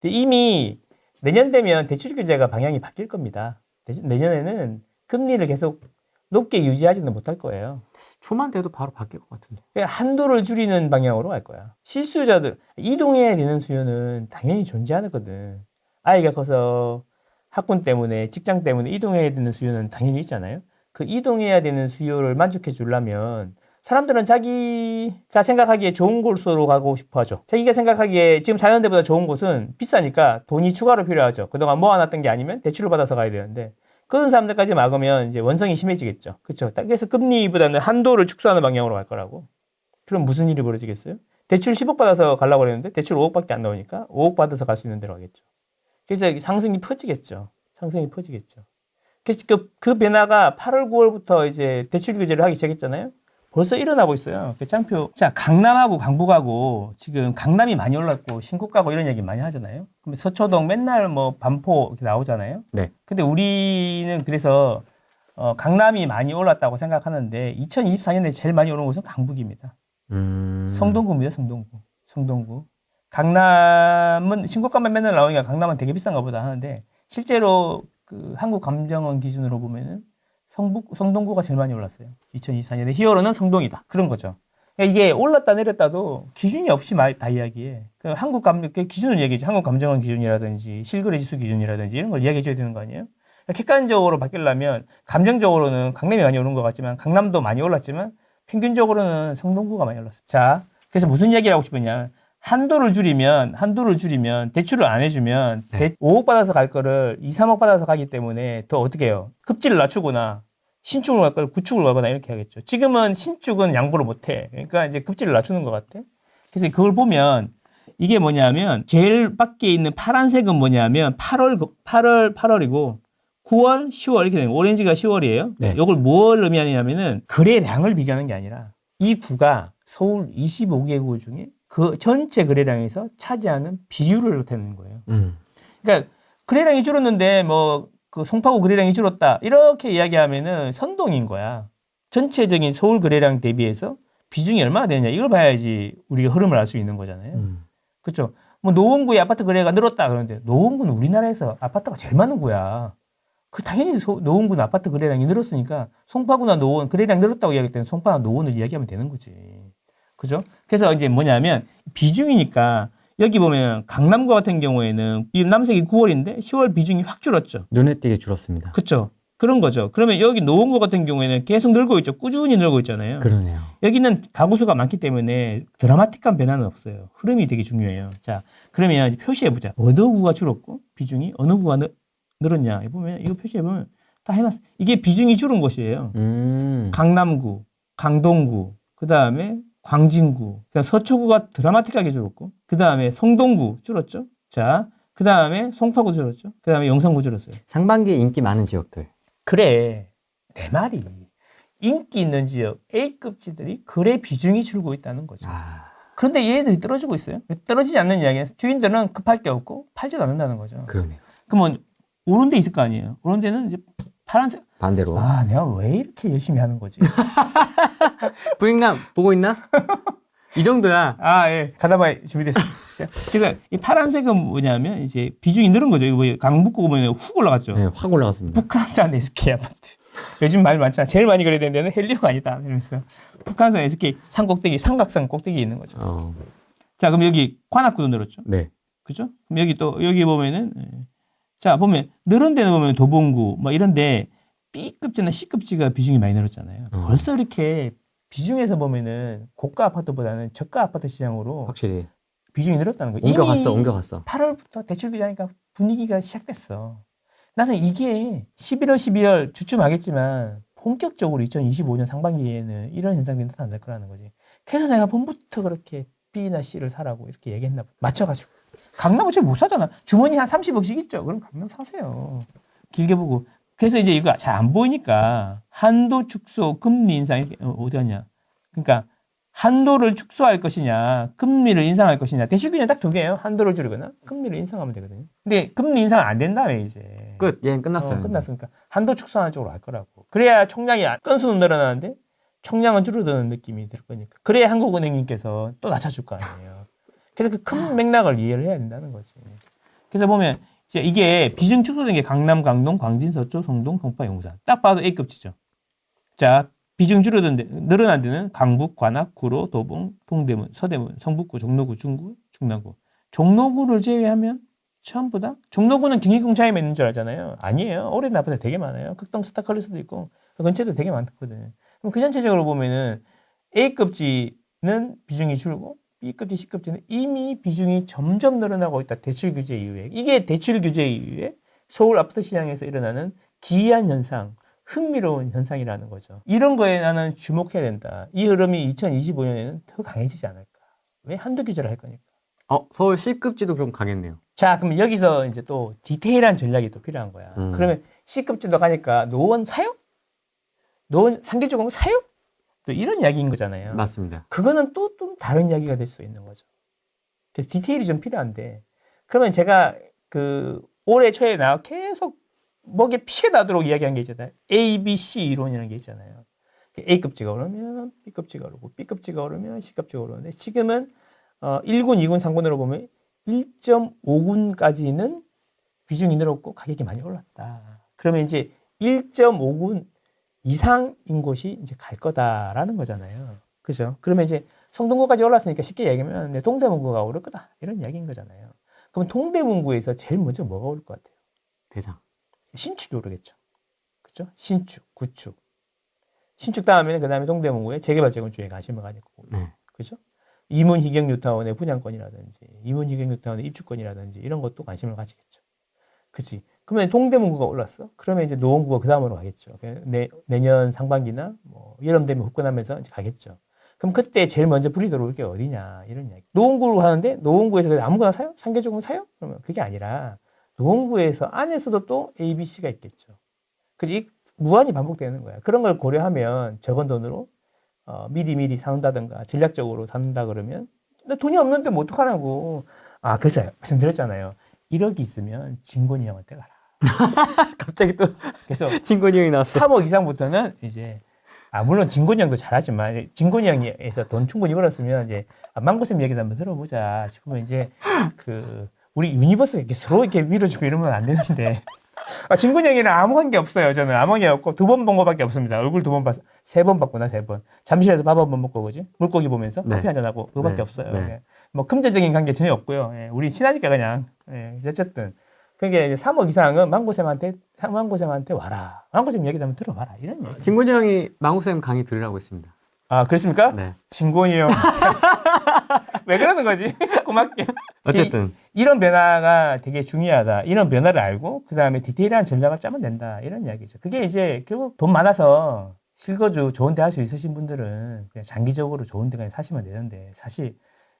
근데 이미 내년 되면 대출 규제가 방향이 바뀔 겁니다. 내년에는 금리를 계속 높게 유지하지는 못할 거예요. 초만 돼도 바로 바뀔 것 같은데. 그냥 한도를 줄이는 방향으로 갈 거야. 실수요자들, 이동해야 되는 수요는 당연히 존재하거든. 아이가 커서 학군 때문에, 직장 때문에 이동해야 되는 수요는 당연히 있잖아요. 그 이동해야 되는 수요를 만족해 주려면 사람들은 자기가 생각하기에 좋은 곳으로 가고 싶어 하죠. 자기가 생각하기에 지금 사는 데보다 좋은 곳은 비싸니까 돈이 추가로 필요하죠. 그동안 모아놨던 게 아니면 대출을 받아서 가야 되는데 그런 사람들까지 막으면 이제 원성이 심해지겠죠. 그렇죠. 그래서 금리보다는 한도를 축소하는 방향으로 갈 거라고. 그럼 무슨 일이 벌어지겠어요? 대출 10억 받아서 가려고 그랬는데 대출 5억밖에 안 나오니까 5억 받아서 갈 수 있는 데로 가겠죠. 그래서 상승이 퍼지겠죠. 상승이 퍼지겠죠. 그래서 그 변화가 8월, 9월부터 이제 대출 규제를 하기 시작했잖아요. 벌써 일어나고 있어요. 그 짱표. 자, 강남하고 강북하고 지금 강남이 많이 올랐고 신고가고 이런 얘기 많이 하잖아요. 그럼 서초동 맨날 뭐 반포 이렇게 나오잖아요. 네. 근데 우리는 그래서 강남이 많이 올랐다고 생각하는데 2024년에 제일 많이 오른 곳은 강북입니다. 성동구입니다. 성동구. 강남은 신고가만 맨날 나오니까 강남은 되게 비싼가 보다 하는데 실제로 그 한국감정원 기준으로 보면은 성동구가 제일 많이 올랐어요. 2024년에 히어로는 성동이다. 그런 거죠. 그러니까 이게 올랐다 내렸다도 기준이 없이 다 이야기해. 그 기준을 얘기해줘. 한국감정원 기준이라든지 실거래지수 기준이라든지 이런 걸 이야기해줘야 되는 거 아니에요? 그러니까 객관적으로 바뀌려면 감정적으로는 강남이 많이 오른 것 같지만 강남도 많이 올랐지만 평균적으로는 성동구가 많이 올랐어요. 자, 그래서 무슨 얘기를 하고 싶으냐. 한도를 줄이면 대출을 안 해주면 네. 5억 받아서 갈 거를 2, 3억 받아서 가기 때문에 더 어떻게 해요? 급지를 낮추거나 신축을 갈 걸 구축을 가거나 이렇게 하겠죠. 지금은 신축은 양보를 못 해. 그러니까 이제 급지를 낮추는 것 같아. 그래서 그걸 보면 이게 뭐냐면 제일 밖에 있는 파란색은 뭐냐면 8월이고 9월, 10월 이렇게 되는 거예요. 오렌지가 10월이에요. 네. 이걸 뭘 의미하냐면은 거래량을 비교하는 게 아니라 이 구가 서울 25개 구 중에 그 전체 거래량에서 차지하는 비율을 되는 거예요. 그러니까 거래량이 줄었는데 뭐 그 송파구 거래량이 줄었다 이렇게 이야기하면은 선동인 거야. 전체적인 서울 거래량 대비해서 비중이 얼마나 되느냐 이걸 봐야지 우리가 흐름을 알 수 있는 거잖아요. 그렇죠? 뭐 노원구의 아파트 거래가 늘었다 그러는데 노원구는 우리나라에서 아파트가 제일 많은 구야. 그 당연히 노원구는 아파트 거래량이 늘었으니까 송파구나 노원 거래량 늘었다고 이야기할 때는 송파나 노원을 이야기하면 되는 거지. 그죠? 그래서 이제 뭐냐면 비중이니까 여기 보면 강남구 같은 경우에는 이 남색이 9월인데 10월 비중이 확 줄었죠. 눈에 띄게 줄었습니다. 그렇죠? 그런 거죠. 그러면 여기 노원구 같은 경우에는 계속 늘고 있죠. 꾸준히 늘고 있잖아요. 그러네요. 여기는 가구 수가 많기 때문에 드라마틱한 변화는 없어요. 흐름이 되게 중요해요. 자, 그러면 이제 표시해보자. 어느 구가 줄었고 비중이 어느 구가 늘었냐. 보면 이거 표시해보면 다 해놨어. 이게 비중이 줄은 곳이에요. 강남구, 강동구, 그 다음에 광진구, 그다음 서초구가 드라마틱하게 줄었고, 그 다음에 성동구 줄었죠. 자, 그 다음에 송파구 줄었죠. 그 다음에 영산구 줄었어요. 상반기에 인기 많은 지역들. 그래, 내 말이 인기 있는 지역 A급지들이 거래 비중이 줄고 있다는 거죠. 그런데 얘네들이 떨어지고 있어요. 떨어지지 않는 이야기는 주인들은 급할 게 없고 팔지도 않는다는 거죠. 그러네요. 그러면 오른 데 있을 거 아니에요. 오른 데는 이제 파란색. 반대로. 내가 왜 이렇게 열심히 하는 거지? 부인남 보고 있나? 이 정도야. 예. 가다마이 준비됐습니다. 그래서 이 파란색은 뭐냐면 이제 비중이 늘은 거죠. 이거 뭐 강북구 보면 훅 올라갔죠. 네, 확 올라갔습니다. 북한산 SK 아파트. 요즘 말 많잖아. 제일 많이 거래되는 데는 헬리오가 아니다. 이러면서 북한산 SK 산 꼭대기, 삼각산 꼭대기에 있는 거죠. 자, 그럼 여기 관악구도 늘었죠. 네. 그죠? 그럼 여기 보면은 자, 보면 늘은 데는 보면 도봉구 뭐 이런데 B급지나 C급지가 비중이 많이 늘었잖아요. 벌써 이렇게 비중에서 보면은 고가 아파트보다는 저가 아파트 시장으로 확실히 비중이 늘었다는 거예요. 옮겨갔어. 8월부터 대출 규제하니까 분위기가 시작됐어. 나는 이게 11월, 12월 주춤 하겠지만 본격적으로 2025년 상반기에는 이런 현상들이 나타날 거라는 거지. 그래서 내가 봄부터 그렇게 B나 C를 사라고 이렇게 얘기했나 봐. 맞춰가지고. 강남은 잘 못 사잖아. 주머니 한 30억씩 있죠. 그럼 강남 사세요. 길게 보고. 그래서 이제 이거 잘 안 보이니까 한도 축소, 금리 인상 이렇게 어디 갔냐? 그러니까 한도를 축소할 것이냐, 금리를 인상할 것이냐. 대출 규제는 딱 두 개예요. 한도를 줄이거나 금리를 인상하면 되거든요. 근데 금리 인상 안 된다며 이제. 끝. 얘는 끝났어요. 끝났으니까 한도 축소하는 쪽으로 갈 거라고. 그래야 총량이 건수는 늘어나는데 총량은 줄어드는 느낌이 들 거니까. 그래야 한국은행님께서 또 낮춰줄 거 아니에요. 그래서 그 큰 맥락을 이해를 해야 된다는 거지. 그래서 보면 이제 이게 비중 축소된 게 강남, 강동, 광진, 서초, 성동, 송파, 용산. 딱 봐도 A급지죠. 자, 비중 늘어난 데는 강북, 관악, 구로, 도봉, 동대문, 서대문, 성북구, 종로구, 중구, 중랑구. 종로구를 제외하면 전부 다 종로구는 경기궁차에만 있는 줄 알잖아요. 아니에요. 오래된 아파트 되게 많아요. 극동 스타클래스도 있고 그 근처에도 되게 많거든. 그럼 그 전체적으로 보면은 A급지는 비중이 줄고 B급지, C급지는 이미 비중이 점점 늘어나고 있다. 대출 규제 이후에. 이게 대출 규제 이후에 서울 아파트 시장에서 일어나는 기이한 현상, 흥미로운 현상이라는 거죠. 이런 거에 나는 주목해야 된다. 이 흐름이 2025년에는 더 강해지지 않을까. 왜? 한두 규제를 할 거니까. 서울 C급지도 그럼 가겠네요. 자, 그럼 여기서 이제 또 디테일한 전략이 또 필요한 거야. 그러면 C급지도 가니까 노원 사요? 노원 상계주공 사요? 또 이런 이야기인 거잖아요. 맞습니다. 그거는 또 다른 이야기가 될 수 있는 거죠. 그래서 디테일이 좀 필요한데, 그러면 제가 그 올해 초에 나 계속 목에 피가 나도록 이야기한 게 있잖아요. A, B, C 이론이라는 게 있잖아요. A급지가 오르면 B급지가 오르고 B급지가 오르면 C급지가 오르는데 지금은 1군, 2군, 3군으로 보면 1.5군까지는 비중이 늘었고 가격이 많이 올랐다. 그러면 이제 1.5군 이상인 곳이 이제 갈 거다라는 거잖아요. 그죠? 그러면 이제 성동구까지 올랐으니까 쉽게 얘기하면 동대문구가 오를 거다. 이런 이야기인 거잖아요. 그럼 동대문구에서 제일 먼저 뭐가 오를 것 같아요? 대장. 신축이 오르겠죠. 그죠? 신축, 구축. 신축 다음에는 그 다음에 동대문구에 재개발 재건축에 관심을 가지고. 네. 그죠? 이문희경 뉴타운의 분양권이라든지, 이문희경 뉴타운의 입주권이라든지 이런 것도 관심을 가지겠죠. 그치? 그러면 동대문구가 올랐어? 그러면 이제 노원구가 그 다음으로 가겠죠. 내년 상반기나 뭐 여름 되면 후끈하면서 이제 가겠죠. 그럼 그때 제일 먼저 불이 들어올 게 어디냐 이런 이야기. 노원구로 하는데 노원구에서 아무거나 사요? 상계조금 사요? 그러면 그게 아니라 노원구에서 안에서도 또 A, B, C가 있겠죠. 그래서 이 무한히 반복되는 거야. 그런 걸 고려하면 적은 돈으로 미리 사는다든가 전략적으로 사는다 그러면 나 돈이 없는데 뭐 어떡하라고. 그래서 말씀드렸잖아요. 1억이 있으면 진곤이 형한테 가라. 갑자기 또 그래서 진곤이 형이 나왔어. 3억 이상부터는 이제 물론 진곤이 형도 잘하지만 진곤이 형에서 돈 충분히 벌었으면 이제 망고쌤 얘기도 한번 들어보자 싶으면 이제 우리 유니버스 이렇게 서로 이렇게 밀어주고 이러면 안 되는데 진곤이 형이랑 아무 관계 없어요. 저는 아무 관계 없고 2번 본 거밖에 없습니다. 얼굴 2번 봤어. 3번 봤구나 3번. 잠실에서 밥 한 번 먹고 그지? 물고기 보면서 네. 커피 한잔 하고 그거밖에 네. 없어요. 네. 예. 뭐 금전적인 관계 전혀 없고요. 예. 우리 친하니까 그냥 어쨌든 그게 3억 이상은 망고쌤한테 와라. 망고쌤 얘기 한번 들어봐라. 이런 얘기. 진곤이 형이 망우쌤 강의 들으라고 했습니다. 그렇습니까? 네. 진곤이 형. 왜 그러는 거지? 고맙게. 어쨌든 이런 변화가 되게 중요하다. 이런 변화를 알고 그다음에 디테일한 전략을 짜면 된다. 이런 이야기죠. 그게 이제 결국 돈 많아서 실거주 좋은 데 할 수 있으신 분들은 그냥 장기적으로 좋은 데 가서 사시면 되는데 사실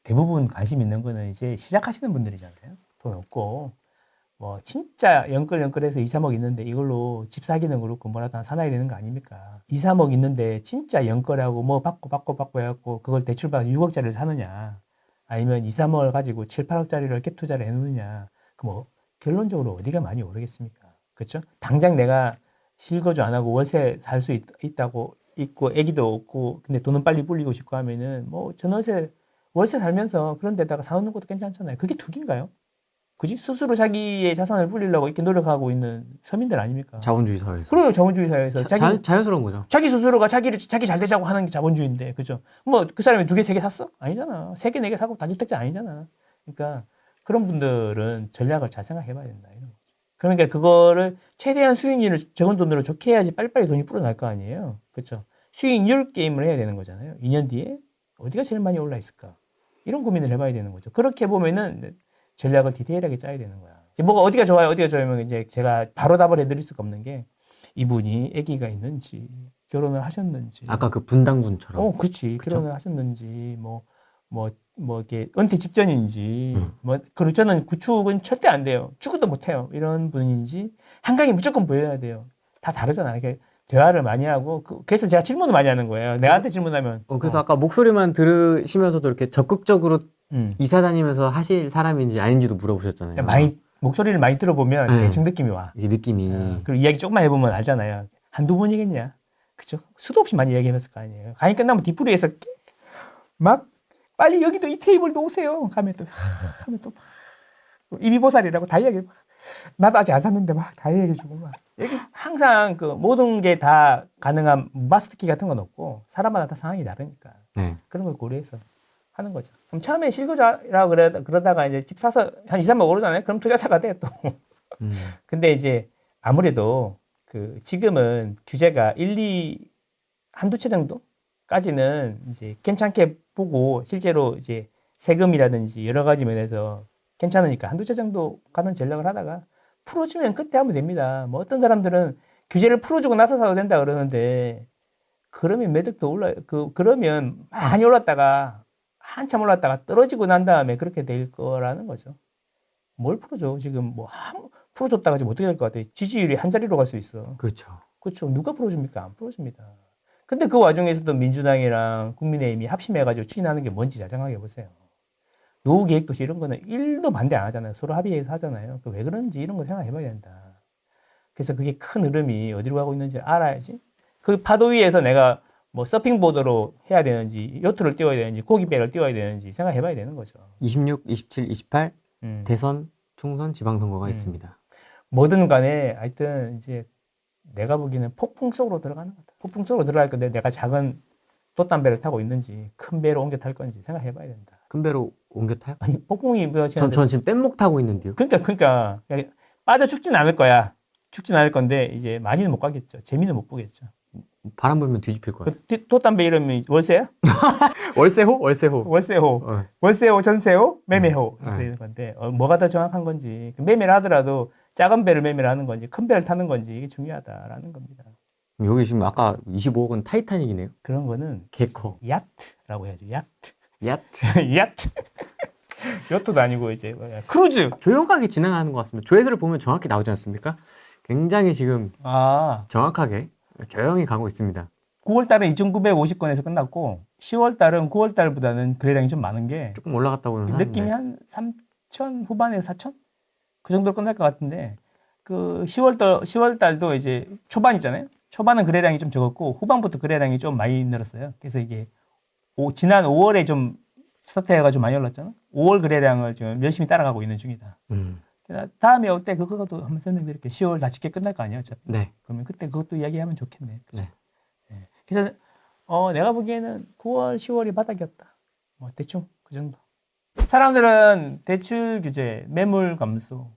대부분 관심 있는 거는 이제 시작하시는 분들이잖아요. 돈 없고 뭐 진짜 연끌연끌해서 2, 3억 있는데 이걸로 집 사기는 그렇고 뭐라도 하나 사놔야 되는 거 아닙니까? 2, 3억 있는데 진짜 연끌하고 뭐 받고 해갖고 그걸 대출받아서 6억짜리를 사느냐 아니면 2, 3억을 가지고 7, 8억짜리를 갭 투자를 해놓느냐 그 뭐 결론적으로 어디가 많이 오르겠습니까? 그렇죠? 당장 내가 실거주 안 하고 월세 살 수 있다고 있고 애기도 없고 근데 돈은 빨리 불리고 싶고 하면은 뭐 전월세 월세 살면서 그런 데다가 사놓는 것도 괜찮잖아요. 그게 투기인가요? 그지? 스스로 자기의 자산을 불리려고 이렇게 노력하고 있는 서민들 아닙니까? 자본주의 사회에서. 그래요, 자본주의 사회에서. 자연스러운 거죠. 자기 스스로가 자기 잘 되자고 하는 게 자본주의인데, 그죠? 뭐, 그 사람이 2개, 3개 샀어? 아니잖아. 3개, 4개 사고 다주택자 아니잖아. 그러니까, 그런 분들은 전략을 잘 생각해 봐야 된다. 이런 거죠. 그러니까 그거를 최대한 수익률을 적은 돈으로 좋게 해야지 빨리빨리 돈이 불어날 거 아니에요. 그렇죠? 수익률 게임을 해야 되는 거잖아요. 2년 뒤에 어디가 제일 많이 올라 있을까? 이런 고민을 해봐야 되는 거죠. 그렇게 보면은 전략을 디테일하게 짜야 되는 거야. 뭐가 어디가 좋아요, 어디가 좋아요? 이제 제가 바로 답을 해드릴 수가 없는 게 이분이 아기가 있는지 결혼을 하셨는지. 아까 그 분당군처럼. 그렇지. 그쵸? 결혼을 하셨는지 이렇게 은퇴 직전인지 그리고 저는 구축은 절대 안 돼요. 축구도 못 해요. 이런 분인지 한강이 무조건 보여야 돼요. 다 다르잖아. 이렇게 대화를 많이 하고 그래서 제가 질문을 많이 하는 거예요. 내한테 질문하면. 그래서 아까 목소리만 들으시면서도 이렇게 적극적으로 이사 다니면서 하실 사람인지 아닌지도 물어보셨잖아요. 목소리를 많이 들어보면 대충 느낌이 와. 이 느낌이. 그리고 이야기 조금만 해보면 알잖아요. 한두 번이겠냐. 그쵸? 수도 없이 많이 이야기해봤을 거 아니에요. 강의 끝나면 뒷부리에서 막 빨리 여기도 이 테이블도 오세요. 하면 또 이비보살이라고 다 이야기. 나도 아직 안 샀는데 막 다 얘기해주고 막. 여기 항상 그 모든 게 다 가능한 마스터키 같은 건 없고 사람마다 다 상황이 다르니까 네. 그런 걸 고려해서 하는 거죠. 그럼 처음에 실거주라고 그러다가 이제 집 사서 한 2, 3만 오르잖아요. 그럼 투자자가 돼 또. 근데 이제 아무래도 그 지금은 규제가 1, 2, 한두 채 정도까지는 이제 괜찮게 보고 실제로 이제 세금이라든지 여러 가지 면에서 괜찮으니까 한두 채 정도 가는 전략을 하다가 풀어주면 그때 하면 됩니다. 뭐 어떤 사람들은 규제를 풀어주고 나서 사도 된다 그러는데 그러면 매덕도 그러면 많이 올랐다가 한참 올랐다가 떨어지고 난 다음에 그렇게 될 거라는 거죠. 뭘 풀어줘? 지금 뭐 풀어줬다가 지금 어떻게 될 것 같아요? 지지율이 한 자리로 갈 수 있어. 그렇죠. 그렇죠. 누가 풀어줍니까? 안 풀어줍니다. 근데 그 와중에서도 민주당이랑 국민의힘이 합심해가지고 추진하는 게 뭔지 잘 생각해 보세요. 노후계획도시 이런 거는 1도 반대 안 하잖아요. 서로 합의해서 하잖아요. 왜 그런지 이런 거 생각해 봐야 된다. 그래서 그게 큰 흐름이 어디로 가고 있는지 알아야지. 그 파도 위에서 내가 뭐 서핑보드로 해야 되는지, 요트를 띄워야 되는지, 고기배를 띄워야 되는지 생각해 봐야 되는 거죠. 26, 27, 28 대선, 총선, 지방선거가 음. 있습니다. 뭐든 간에 하여튼 이제 내가 보기에는 폭풍 속으로 들어가는 거다. 폭풍 속으로 들어갈 건데 내가 작은 돛담배를 타고 있는지 큰 배로 옮겨 탈 건지 생각해 봐야 된다. 큰 배로 옮겨 타요? 아니, 폭풍이 뭐 전 지금 뗏목 타고 있는데요. 그러니까 빠져 죽진 않을 거야. 죽진 않을 건데 이제 많이는 못 가겠죠. 재미는 못 보겠죠. 바람 불면 뒤집힐 거예요. 돛담배 이름이 월세야? 월세호? 월세호. 월세호, 월세호, 전세호, 매매호 네. 이런 건데 뭐가 더 정확한 건지 매매를 하더라도 작은 배를 매매를 하는 건지 큰 배를 타는 건지 이게 중요하다라는 겁니다. 여기 지금 아까 25억은 타이타닉이네요. 그런 거는 개커. 야트라고 해야죠. 야트. 야트. 야트. 요트도 아니고 이제 뭐야, 크루즈. 조용하게 진행하는 것 같습니다. 조회수를 보면 정확히 나오지 않습니까? 굉장히 지금 정확하게 조용히 가고 있습니다. 9월 달은 2,950건에서 끝났고 10월 달은 9월 달보다는 거래량이 좀 많은 게 조금 올라갔다고는 하는데 느낌이 한 3천 후반에서 4천 그 정도로 끝날 것 같은데 그 10월 달도 이제 초반이잖아요. 초반은 거래량이 좀 적었고 후반부터 거래량이 좀 많이 늘었어요. 그래서 이게 지난 5월에 좀 스타트해가 좀 많이 올랐잖아. 5월 거래량을 지금 열심히 따라가고 있는 중이다. 다음에 올 때 그것도 한번 설명드릴게요. 10월 다 쉽게 끝날 거 아니에요, 어차피. 네. 그러면 그때 그것도 이야기하면 좋겠네. 그죠? 네. 네. 그래서 내가 보기에는 9월, 10월이 바닥이었다. 뭐 대충 그 정도. 사람들은 대출 규제, 매물 감소,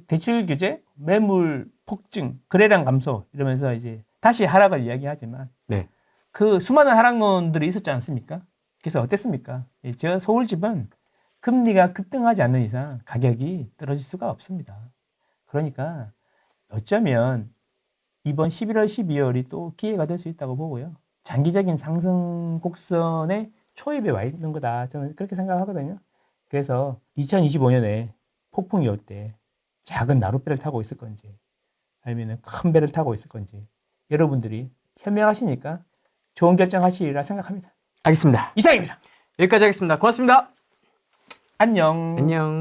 대출 규제, 매물 폭증, 거래량 감소 이러면서 이제 다시 하락을 이야기하지만 네. 그 수많은 하락론들이 있었지 않습니까? 그래서 어땠습니까? 저 서울집은 금리가 급등하지 않는 이상 가격이 떨어질 수가 없습니다. 그러니까 어쩌면 이번 11월, 12월이 또 기회가 될 수 있다고 보고요. 장기적인 상승 곡선의 초입에 와 있는 거다. 저는 그렇게 생각하거든요. 그래서 2025년에 폭풍이 올 때 작은 나룻배를 타고 있을 건지 아니면 큰 배를 타고 있을 건지 여러분들이 현명하시니까 좋은 결정하시리라 생각합니다. 알겠습니다. 이상입니다. 여기까지 하겠습니다. 고맙습니다. 안녕. 안녕.